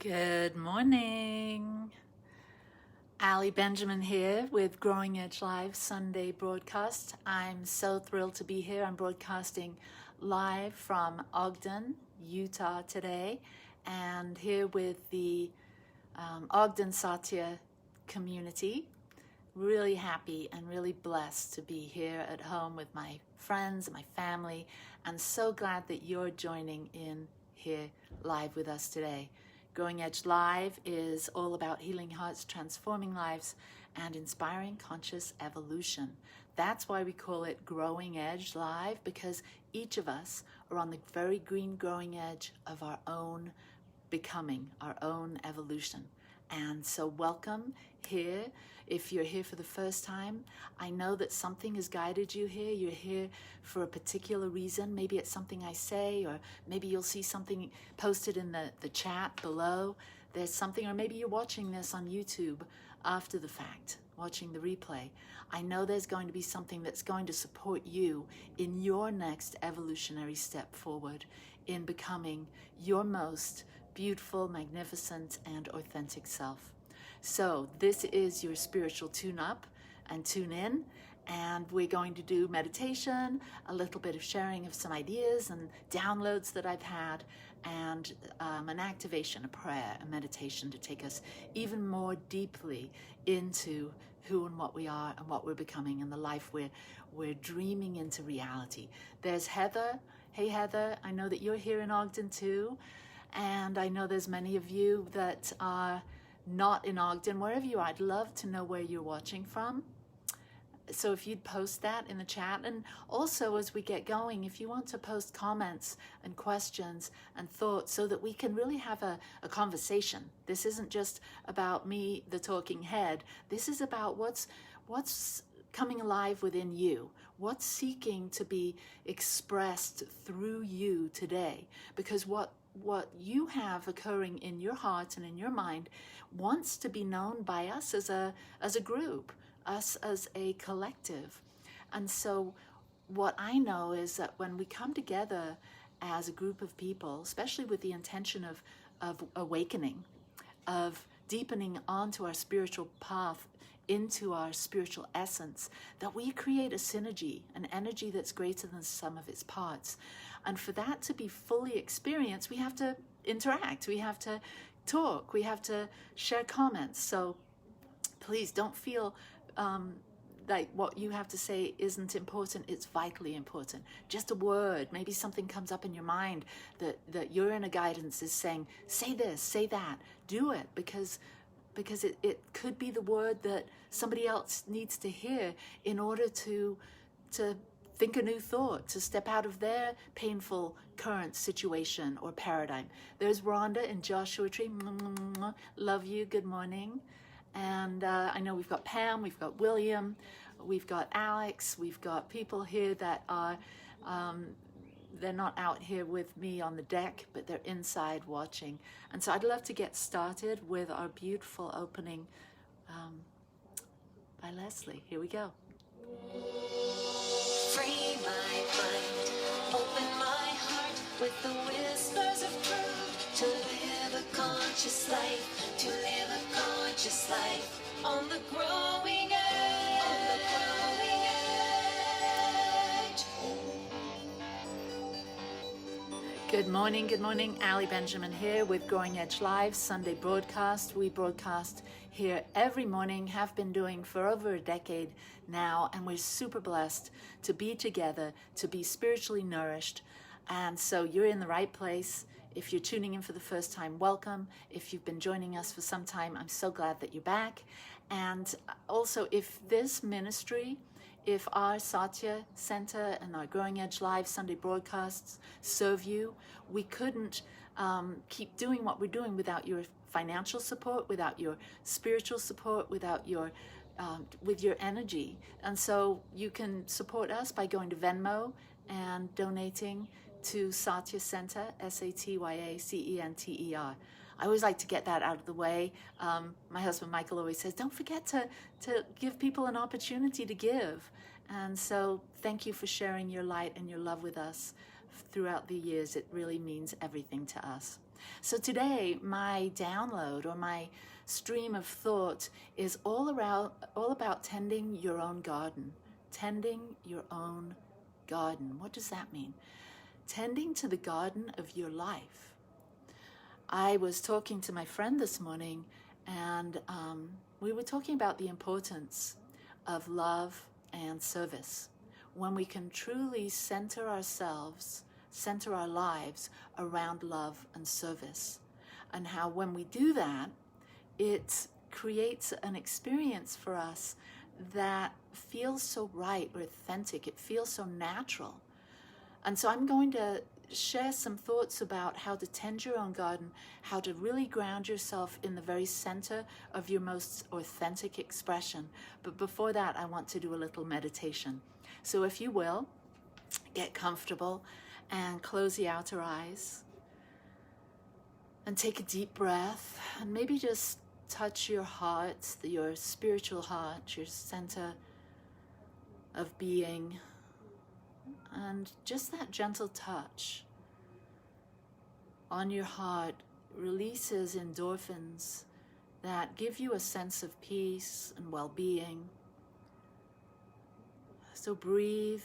Good morning. Ali Benjamin here with Growing Edge Live Sunday broadcast. I'm so thrilled to be here. I'm broadcasting live from Ogden, Utah today, and here with the Ogden Satya community. Really happy and really blessed to be here at home with my friends and my family, and so glad that you're joining in here live with us today. Growing Edge Live is all about healing hearts, transforming lives, and inspiring conscious evolution. That's why we call it Growing Edge Live, because each of us are on the very green growing edge of our own becoming, our own evolution. And so welcome here. If you're here for the first time, I know that something has guided you here. You're here for a particular reason. Maybe it's something I say, or maybe you'll see something posted in the chat below. There's something, or maybe you're watching this on YouTube after the fact, watching the replay. I know there's going to be something that's going to support you in your next evolutionary step forward in becoming your most beautiful, magnificent, and authentic self. So this is your spiritual tune-up and tune-in, and we're going to do meditation, a little bit of sharing of some ideas and downloads that I've had, and an activation, a prayer, a meditation to take us even more deeply into who and what we are and what we're becoming and the life we're dreaming into reality. There's Heather. Hey Heather, I know that you're here in Ogden too. And I know there's many of you that are not in Ogden. Wherever you are, I'd love to know where you're watching from. So if you'd post that in the chat. And also as we get going, if you want to post comments and questions and thoughts so that we can really have a conversation. This isn't just about me, the talking head. This is about what's coming alive within you. What's seeking to be expressed through you today? Because what you have occurring in your heart and in your mind wants to be known by us as a group, us as a collective. And so what I know is that when we come together as a group of people, especially with the intention of awakening, of deepening onto our spiritual path, into our spiritual essence, that we create a synergy, an energy that's greater than the sum of its parts. And for that to be fully experienced, we have to interact, we have to talk, we have to share comments. So please don't feel like what you have to say isn't important. It's vitally important. Just a word, maybe something comes up in your mind that your inner guidance is saying, say this, say that, do it, because it could be the word that somebody else needs to hear in order to think a new thought, to step out of their painful current situation or paradigm. There's Rhonda and Joshua Tree. Love you. Good morning. And I know we've got Pam, we've got William, we've got Alex, we've got people here that are they're not out here with me on the deck, but they're inside watching. And so I'd love to get started with our beautiful opening by Leslie. Here we go. Free my mind, open my heart with the whispers of truth, to live a conscious life, to live a conscious life on the growing edge, on the growing edge. Good morning. Ali Benjamin here with Growing Edge Live Sunday broadcast. We broadcast here every morning, have been doing for over a decade now, and we're super blessed to be together, to be spiritually nourished. And so you're in the right place. If you're tuning in for the first time, welcome. If you've been joining us for some time, I'm so glad that you're back. And also, if this ministry, if our Satya Center and our Growing Edge Live Sunday broadcasts serve you, we couldn't keep doing what we're doing without your financial support, without your spiritual support, without your with your energy. And so you can support us by going to Venmo and donating to Satya Center, SATYACENTER. I always like to get that out of the way. My husband Michael always says, don't forget to give people an opportunity to give. And so thank you for sharing your light and your love with us throughout the years, it really means everything to us. So today, my download or my stream of thought is all about tending your own garden. Tending your own garden. What does that mean? Tending to the garden of your life. I was talking to my friend this morning, and we were talking about the importance of love and service. When we can truly center ourselves, center our lives around love and service. And how when we do that, it creates an experience for us that feels so right or authentic. It feels so natural. And so I'm going to share some thoughts about how to tend your own garden, how to really ground yourself in the very center of your most authentic expression. But before that, I want to do a little meditation. So if you will, get comfortable and close the outer eyes and take a deep breath and maybe just touch your heart, your spiritual heart, your center of being, and just that gentle touch on your heart releases endorphins that give you a sense of peace and well-being. So breathe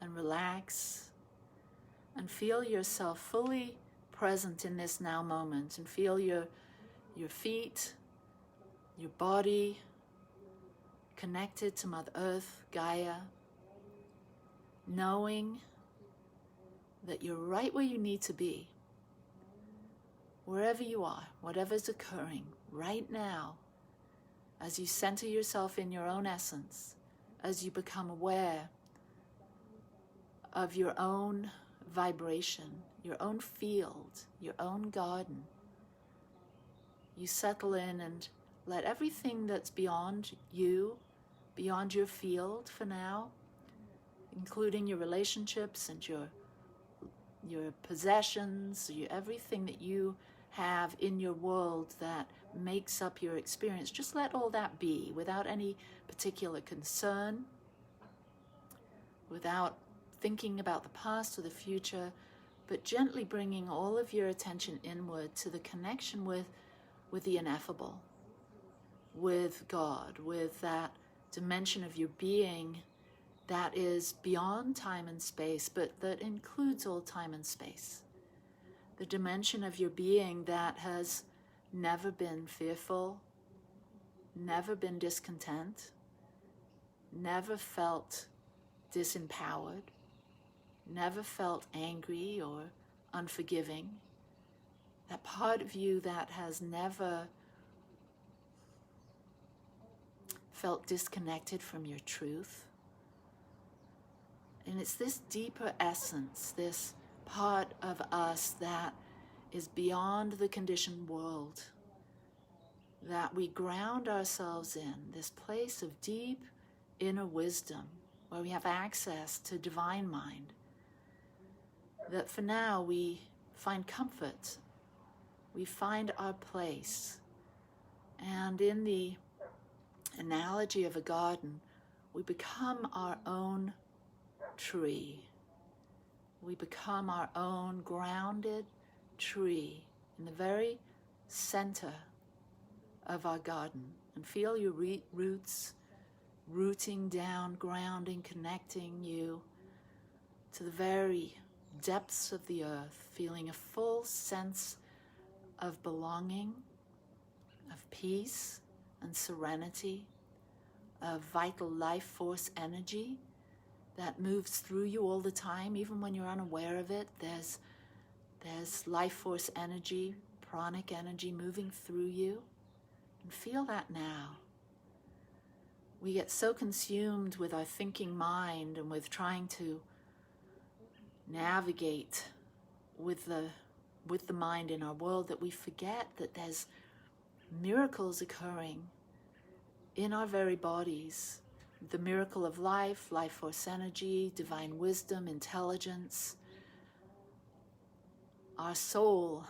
and relax and feel yourself fully present in this now moment, and feel your feet, your body connected to Mother Earth, Gaia, knowing that you're right where you need to be, wherever you are, whatever's occurring right now, as you center yourself in your own essence, as you become aware of your own vibration, your own field, your own garden. You settle in and let everything that's beyond you, beyond your field for now, including your relationships and your possessions, everything that you have in your world that makes up your experience, just let all that be without any particular concern, without thinking about the past or the future, but gently bringing all of your attention inward to the connection with the ineffable, with God, with that dimension of your being that is beyond time and space, but that includes all time and space. The dimension of your being that has never been fearful, never been discontent, never felt disempowered, never felt angry or unforgiving. That part of you that has never felt disconnected from your truth. And it's this deeper essence, this part of us that is beyond the conditioned world, that we ground ourselves in, this place of deep inner wisdom where we have access to divine mind, that for now we find comfort, we find our place. And in the analogy of a garden, we become our own tree. We become our own grounded tree in the very center of our garden, and feel your roots rooting down, grounding, connecting you to the very depths of the earth, feeling a full sense of belonging, of peace and serenity, of vital life force energy that moves through you all the time, even when you're unaware of it. There's life force energy, pranic energy moving through you. And feel that now. We get so consumed with our thinking mind and with trying to navigate with the mind in our world that we forget that there's miracles occurring in our very bodies. The miracle of life, life force energy, divine wisdom, intelligence, our soul.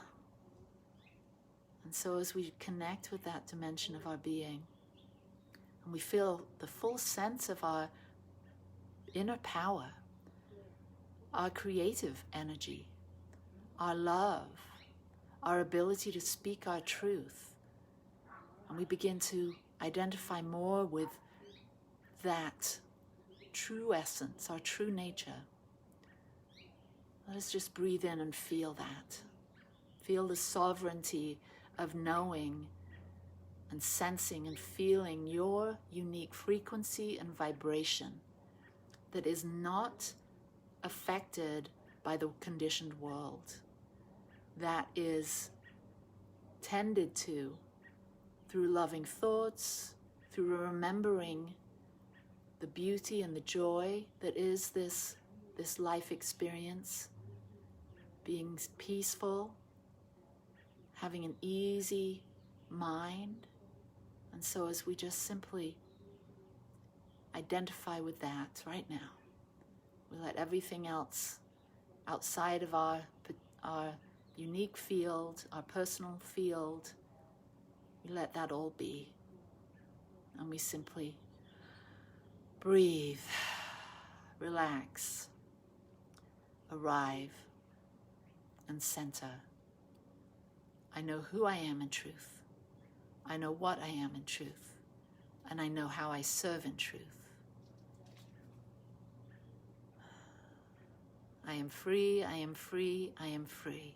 And so as we connect with that dimension of our being, and we feel the full sense of our inner power, our creative energy, our love, our ability to speak our truth. And we begin to identify more with that true essence, our true nature. Let us just breathe in and feel that. Feel the sovereignty of knowing and sensing and feeling your unique frequency and vibration that is not affected by the conditioned world, that is tended to through loving thoughts, through remembering the beauty and the joy that is this life experience, being peaceful, having an easy mind. And so as we just simply identify with that right now, we let everything else outside of our unique field, our personal field, we let that all be. And we simply breathe, relax, arrive, and center. I know who I am in truth. I know what I am in truth. And I know how I serve in truth. I am free, I am free, I am free.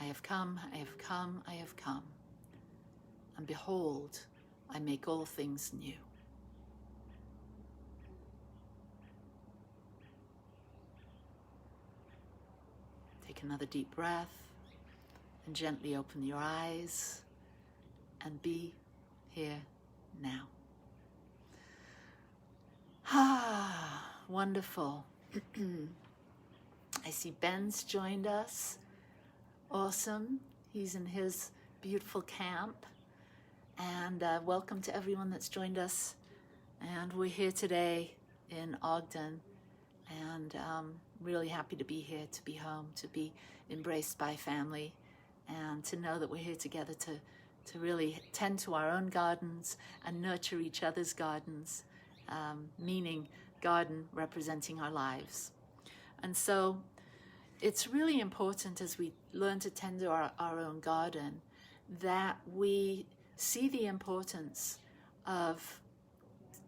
I have come, I have come, I have come. And behold, I make all things new. Take another deep breath and gently open your eyes and be here now. Ah, wonderful. I see Ben's joined us. Awesome. He's in his beautiful camp. And welcome to everyone that's joined us. And we're here today in Ogden. And really happy to be here, to be home, to be embraced by family. And to know that we're here together to really tend to our own gardens and nurture each other's gardens, meaning garden representing our lives. And so it's really important as we learn to tend to our own garden that we see the importance of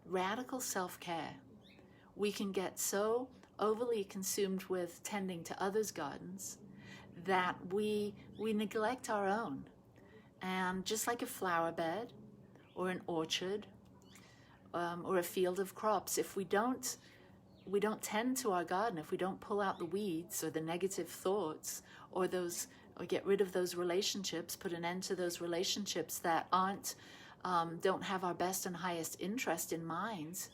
radical self-care. We can get so overly consumed with tending to others' gardens that we neglect our own. And just like a flower bed or an orchard or a field of crops, if we don't tend to our garden, if we don't pull out the weeds or the negative thoughts or get rid of those relationships, put an end to those relationships that don't have our best and highest interest in mind,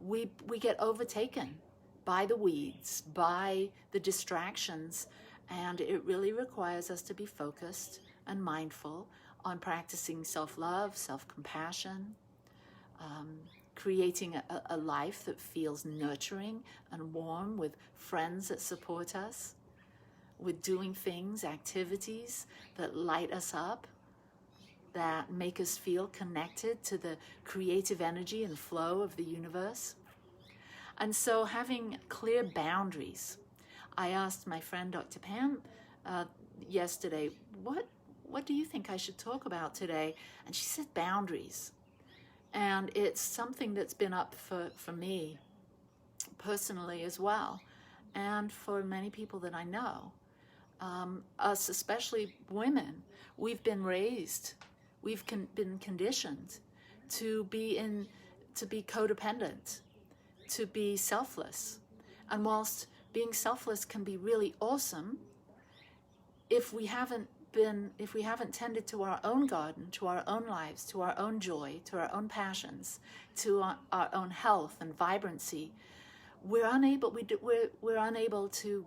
we get overtaken by the weeds, by the distractions, and it really requires us to be focused and mindful on practicing self-love, self-compassion, creating a life that feels nurturing and warm with friends that support us, with doing things, activities that light us up, that make us feel connected to the creative energy and flow of the universe. And so having clear boundaries. I asked my friend Dr. Pam yesterday, what do you think I should talk about today? And she said boundaries. And it's something that's been up for me personally as well, and for many people that I know. Us, especially women, we've been raised, we've been conditioned to be codependent, to be selfless. And whilst being selfless can be really awesome, if we haven't tended to our own garden, to our own lives, to our own joy, to our own passions, to our own health and vibrancy, we're unable to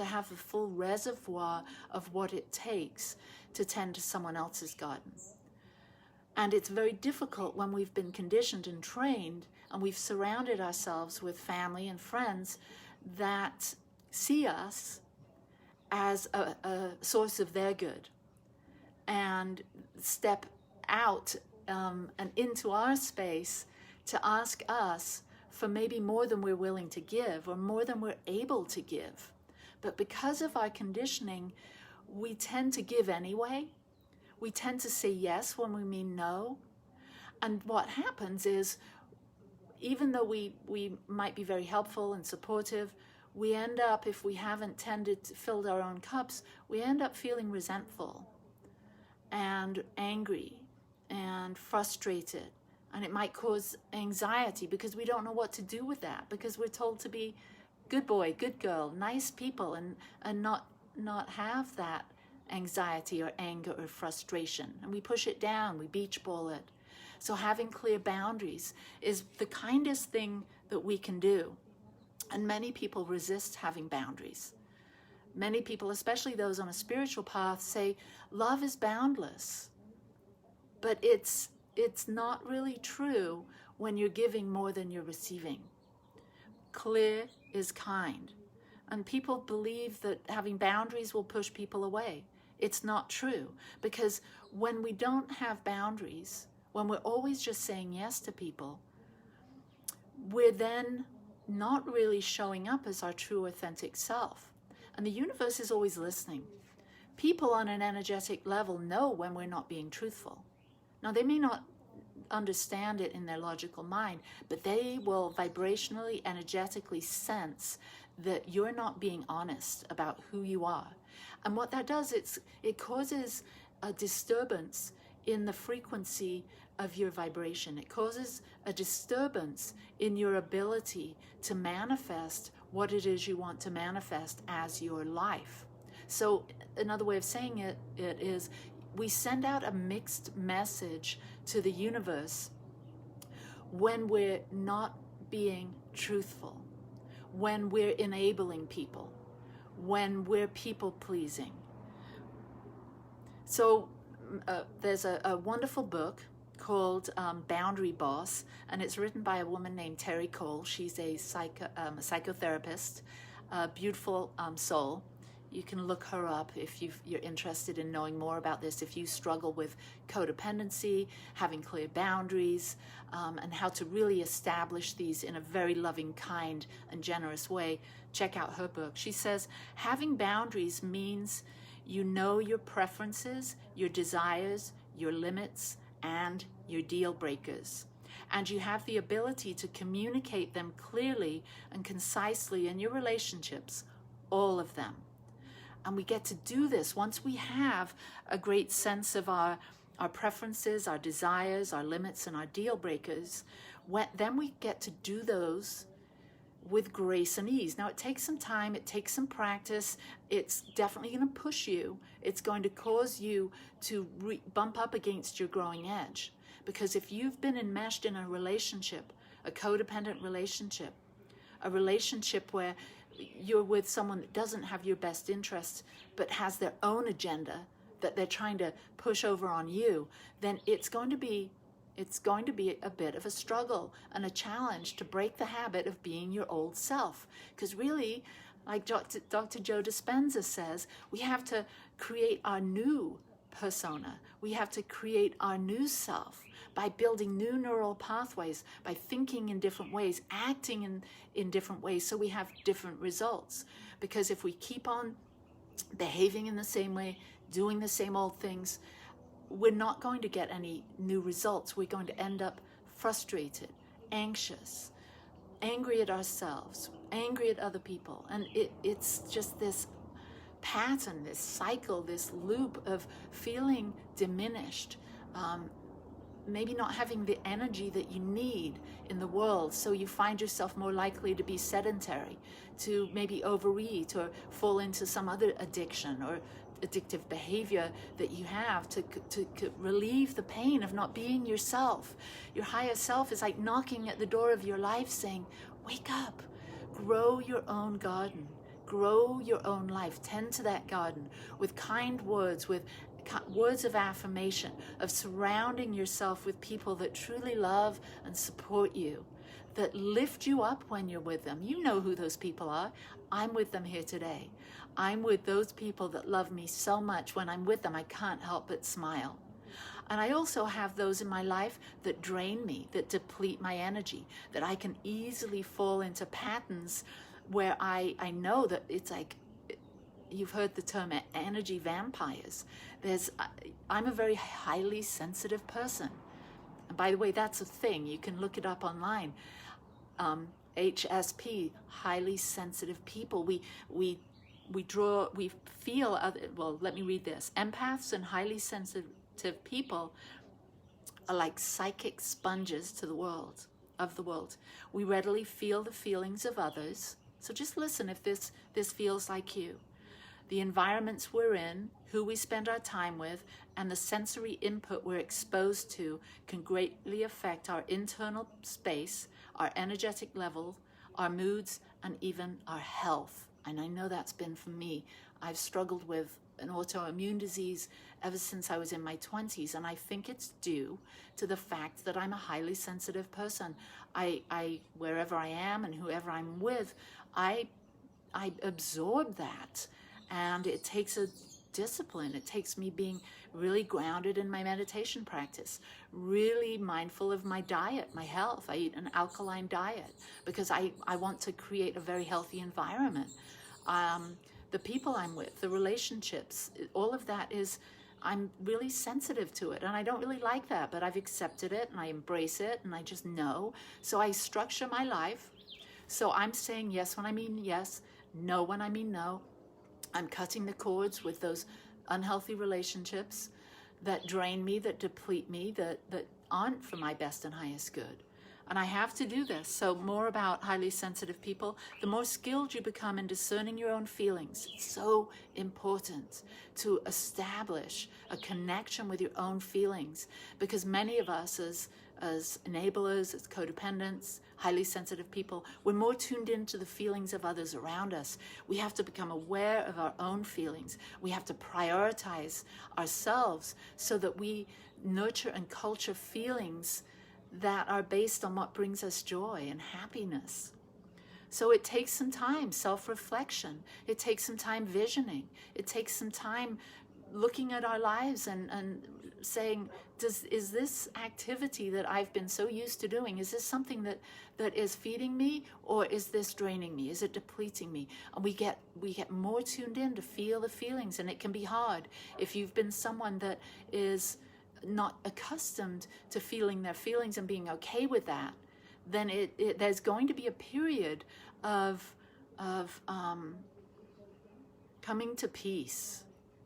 have the full reservoir of what it takes to tend to someone else's garden. And it's very difficult when we've been conditioned and trained and we've surrounded ourselves with family and friends that see us as a source of their good and step out and into our space to ask us for maybe more than we're willing to give or more than we're able to give. But because of our conditioning, we tend to give anyway. We tend to say yes when we mean no. And what happens is, even though we might be very helpful and supportive, we end up, if we haven't filled our own cups, we end up feeling resentful and angry and frustrated. And it might cause anxiety because we don't know what to do with that, because we're told to be good boy, good girl, nice people, and not have that anxiety or anger or frustration. And we push it down, we beach ball it. So having clear boundaries is the kindest thing that we can do. And many people resist having boundaries. Many people, especially those on a spiritual path, say love is boundless. But it's not really true when you're giving more than you're receiving. Clear is kind. And people believe that having boundaries will push people away. It's not true, because when we don't have boundaries, when we're always just saying yes to people, we're then not really showing up as our true authentic self. And the universe is always listening. People on an energetic level know when we're not being truthful. Now, they may not understand it in their logical mind, but they will vibrationally, energetically sense that you're not being honest about who you are. And what that does, it causes a disturbance in the frequency of your vibration. It causes a disturbance in your ability to manifest what it is you want to manifest as your life. So another way of saying it is, we send out a mixed message to the universe when we're not being truthful, when we're enabling people, when we're people pleasing. So there's a wonderful book called Boundary Boss, and it's written by a woman named Terry Cole. She's a psychotherapist, a beautiful soul. You can look her up if you're interested in knowing more about this. If you struggle with codependency, having clear boundaries, and how to really establish these in a very loving, kind, and generous way, check out her book. She says, having boundaries means you know your preferences, your desires, your limits, and your deal breakers. And you have the ability to communicate them clearly and concisely in your relationships, all of them. And we get to do this once we have a great sense of our preferences, our desires, our limits, and our deal breakers. Then we get to do those with grace and ease. Now, it takes some time, it takes some practice. It's definitely going to push you. It's going to cause you to bump up against your growing edge. Because if you've been enmeshed in a relationship, a codependent relationship, a relationship where you're with someone that doesn't have your best interests but has their own agenda that they're trying to push over on you, then it's going to be a bit of a struggle and a challenge to break the habit of being your old self. Because really, like Dr. Joe Dispenza says, we have to create our new persona. We have to create our new self by building new neural pathways, by thinking in different ways, acting in different ways, so we have different results. Because if we keep on behaving in the same way, doing the same old things, we're not going to get any new results. We're going to end up frustrated, anxious, angry at ourselves, angry at other people. And it's just this pattern, this cycle, this loop of feeling diminished, maybe not having the energy that you need in the world, so you find yourself more likely to be sedentary, to maybe overeat or fall into some other addiction or addictive behavior that you have to relieve the pain of not being yourself. Your higher self is like knocking at the door of your life saying, wake up, grow your own garden, grow your own life, tend to that garden with kind words, with words of affirmation, of surrounding yourself with people that truly love and support you, that lift you up when you're with them. You know who those people are. I'm with them here today. I'm with those people that love me so much. When I'm with them, I can't help but smile. And I also have those in my life that drain me, that deplete my energy, that I can easily fall into patterns where I know that it's like, you've heard the term energy vampires. I'm a very highly sensitive person. And by the way, that's a thing. You can look it up online. HSP, highly sensitive people. We feel other, well, let me read this. Empaths and highly sensitive people are like psychic sponges to the world, of the world. We readily feel the feelings of others. So just listen if this feels like you. The environments we're in, who we spend our time with, and the sensory input we're exposed to can greatly affect our internal space, our energetic level, our moods, and even our health. And I know that's been for me. I've struggled with an autoimmune disease ever since I was in my 20s, and I think it's due to the fact that I'm a highly sensitive person. I wherever I am and whoever I'm with, I absorb that. And it takes a discipline. It takes me being really grounded in my meditation practice, really mindful of my diet, my health. I eat an alkaline diet because I want to create a very healthy environment. The people I'm with, the relationships, all of that I'm really sensitive to it. And I don't really like that, but I've accepted it and I embrace it and I just know. So I structure my life. So I'm saying yes when I mean yes, no when I mean no. I'm cutting the cords with those unhealthy relationships that drain me, that deplete me, that aren't for my best and highest good. And I have to do this. So more about highly sensitive people, the more skilled you become in discerning your own feelings. It's so important to establish a connection with your own feelings, because many of us as enablers, as codependents, highly sensitive people, we're more tuned into the feelings of others around us. We have to become aware of our own feelings. We have to prioritize ourselves so that we nurture and culture feelings that are based on what brings us joy and happiness. So it takes some time, self-reflection. It takes some time visioning. It takes some time looking at our lives and saying, is this activity that I've been so used to doing, is this something that is feeding me, or is this draining me? Is it depleting me? And we get more tuned in to feel the feelings, and it can be hard. If you've been someone that is not accustomed to feeling their feelings and being okay with that, then there's going to be a period of coming to peace.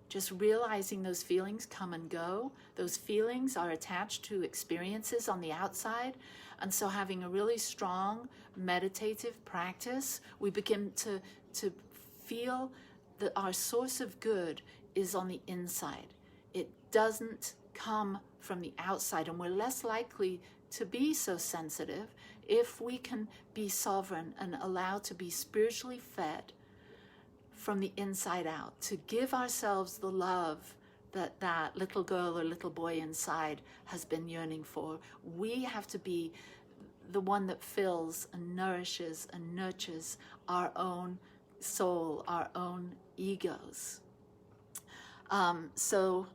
Just realizing those feelings come and go. Those feelings are attached to experiences on the outside. And so having a really strong meditative practice, we begin to feel that our source of good is on the inside. It doesn't come from the outside, and we're less likely to be so sensitive if we can be sovereign and allow to be spiritually fed from the inside out, to give ourselves the love that little girl or little boy inside has been yearning for. We have to be the one that fills and nourishes and nurtures our own soul, our own egos. So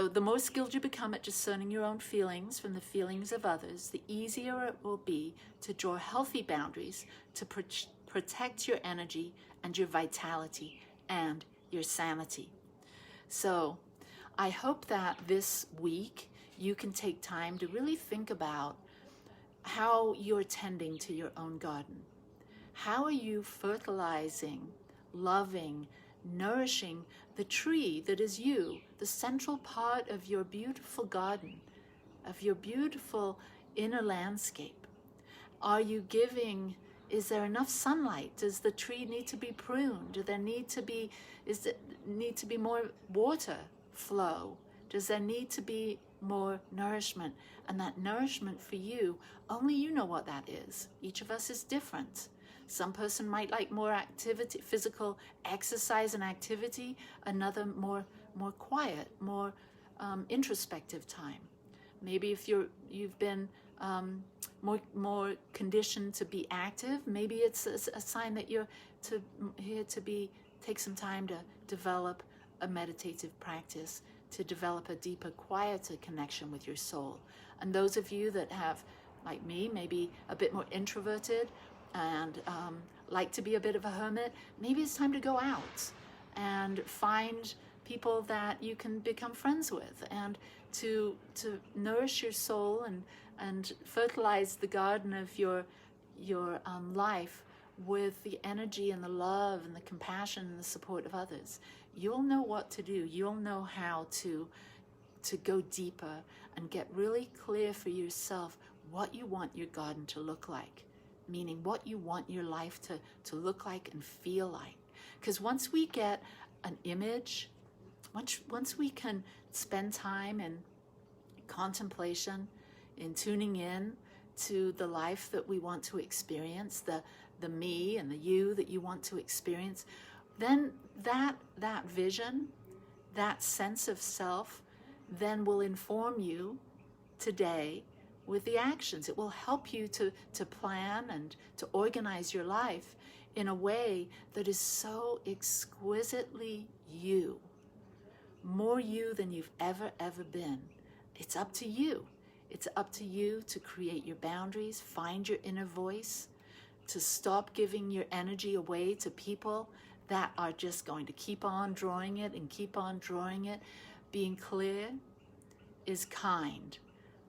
the more skilled you become at discerning your own feelings from the feelings of others, the easier it will be to draw healthy boundaries to protect your energy and your vitality and your sanity. So I hope that this week you can take time to really think about how you're tending to your own garden. How are you fertilizing, loving, nourishing the tree that is you, the central part of your beautiful garden, of your beautiful inner landscape? Are you giving, is there enough sunlight? Does the tree need to be pruned? Does it need to be more water flow? Does there need to be more nourishment? And that nourishment for you, only you know what that is. Each of us is different. Some person might like more activity, physical exercise and activity. Another more quiet, more introspective time. Maybe if you've been more conditioned to be active, maybe it's a sign that you're take some time to develop a meditative practice to develop a deeper, quieter connection with your soul. And those of you that have, like me, maybe a bit more introverted and like to be a bit of a hermit, maybe it's time to go out and find people that you can become friends with, and to nourish your soul and fertilize the garden of your life with the energy and the love and the compassion and the support of others. You'll know what to do. You'll know how to go deeper and get really clear for yourself what you want your garden to look like, meaning what you want your life to look like and feel like. Because once we get an image, once we can spend time in contemplation, in tuning in to the life that we want to experience, the me and the you that you want to experience, then that vision, that sense of self, then will inform you today with the actions. It will help you to plan and to organize your life in a way that is so exquisitely you, more you than you've ever been. It's up to you. It's up to you to create your boundaries, find your inner voice, to stop giving your energy away to people that are just going to keep on drawing it and keep on drawing it. Being clear is kind,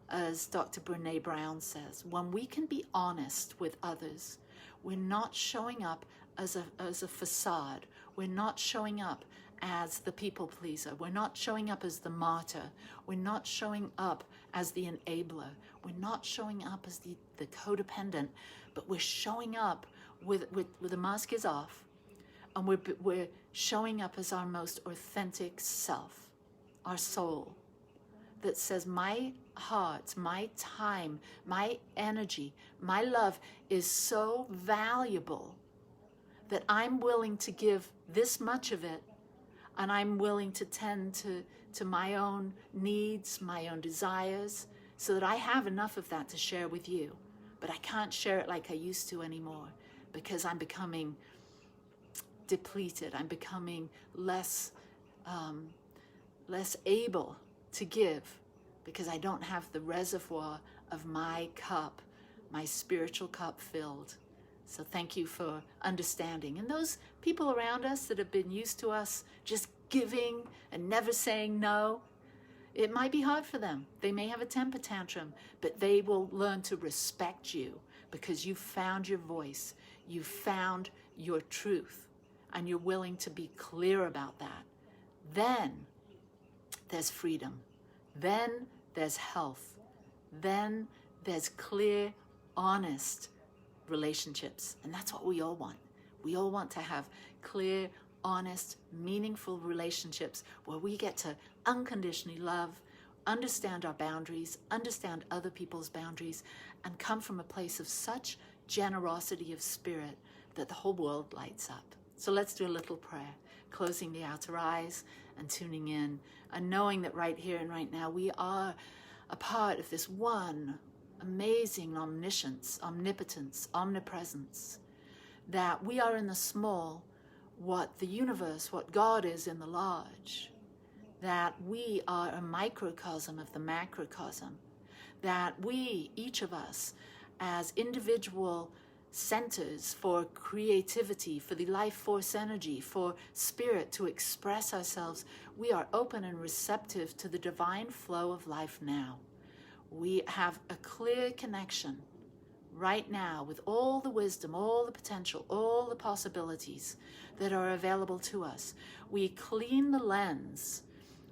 as Dr. Brené Brown says. When we can be honest with others, we're not showing up as a facade. We're not showing up as the people pleaser. We're not showing up as the martyr. We're not showing up as the enabler. We're not showing up as the codependent, but we're showing up with the mask is off, and we're showing up as our most authentic self, our soul, that says, my heart, my time, my energy, my love is so valuable that I'm willing to give this much of it, and I'm willing to tend to my own needs, my own desires, so that I have enough of that to share with you. But I can't share it like I used to anymore, because I'm becoming depleted. I'm becoming less able to give, because I don't have the reservoir of my cup, my spiritual cup filled. So thank you for understanding. And those people around us that have been used to us just giving and never saying no, it might be hard for them. They may have a temper tantrum, but they will learn to respect you because you found your voice, you found your truth, and you're willing to be clear about that. Then there's freedom. Then there's health. Then there's clear, honest relationships. And that's what we all want. We all want to have clear, honest, meaningful relationships where we get to unconditionally love, understand our boundaries, understand other people's boundaries, and come from a place of such generosity of spirit that the whole world lights up. So let's do a little prayer, closing the outer eyes and tuning in, and knowing that right here and right now we are a part of this one amazing omniscience, omnipotence, omnipresence, that we are in the small what the universe, what God is in the large, that we are a microcosm of the macrocosm, that we, each of us, as individual centers for creativity, for the life force energy, for spirit to express ourselves, we are open and receptive to the divine flow of life now. We have a clear connection right now with all the wisdom, all the potential, all the possibilities that are available to us. We clean the lens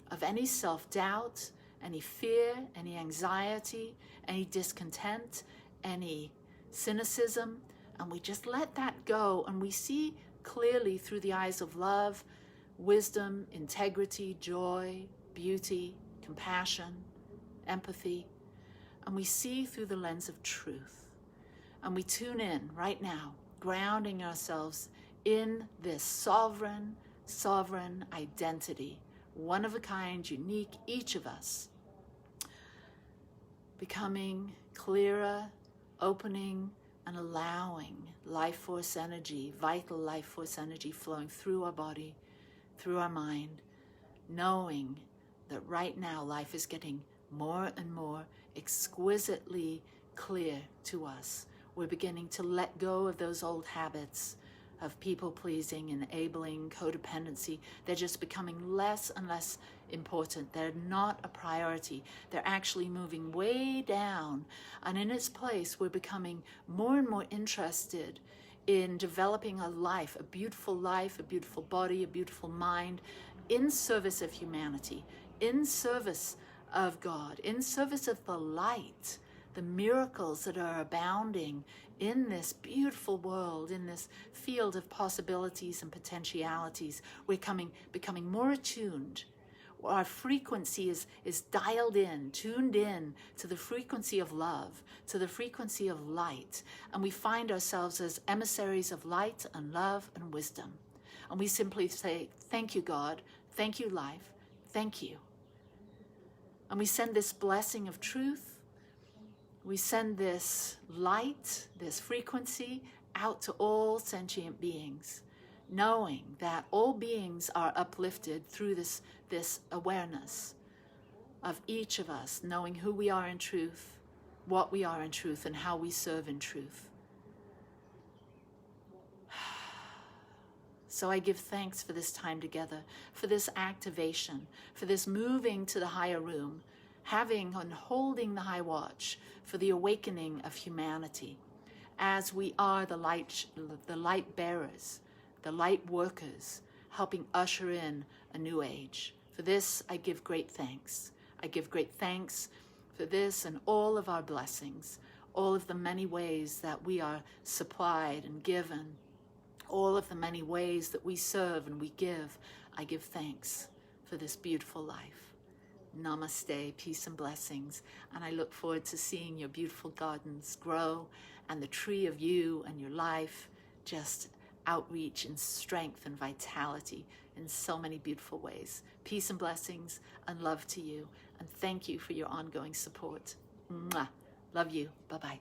of any self-doubt, any fear, any anxiety, any discontent, any cynicism, and we just let that go, and we see clearly through the eyes of love, wisdom, integrity, joy, beauty, compassion, empathy, and we see through the lens of truth. And we tune in right now, grounding ourselves in this sovereign identity, one of a kind, unique, each of us, becoming clearer, opening, and allowing life force energy, vital life force energy flowing through our body, through our mind, knowing that right now life is getting more and more exquisitely clear to us. We're beginning to let go of those old habits of people-pleasing, enabling, codependency. They're just becoming less and less important. They're not a priority. They're actually moving way down. And in its place, we're becoming more and more interested in developing a life, a beautiful body, a beautiful mind, in service of humanity, in service of God, in service of the light, the miracles that are abounding in this beautiful world, in this field of possibilities and potentialities. We're becoming more attuned. Our frequency is dialed in, tuned in to the frequency of love, to the frequency of light. And we find ourselves as emissaries of light and love and wisdom. And we simply say, thank you, God. Thank you, life. Thank you. And we send this blessing of truth. We send this light, this frequency, out to all sentient beings, knowing that all beings are uplifted through this awareness of each of us, knowing who we are in truth, what we are in truth, and how we serve in truth. So I give thanks for this time together, for this activation, for this moving to the higher room, having and holding the high watch for the awakening of humanity, as we are the light bearers, the light workers, helping usher in a new age. For this, I give great thanks. I give great thanks for this and all of our blessings, all of the many ways that we are supplied and given, all of the many ways that we serve and we give. I give thanks for this beautiful life. Namaste, peace and blessings. And I look forward to seeing your beautiful gardens grow and the tree of you and your life just outreach in strength and vitality in so many beautiful ways. Peace and blessings and love to you. And thank you for your ongoing support. Mwah. Love you. Bye-bye.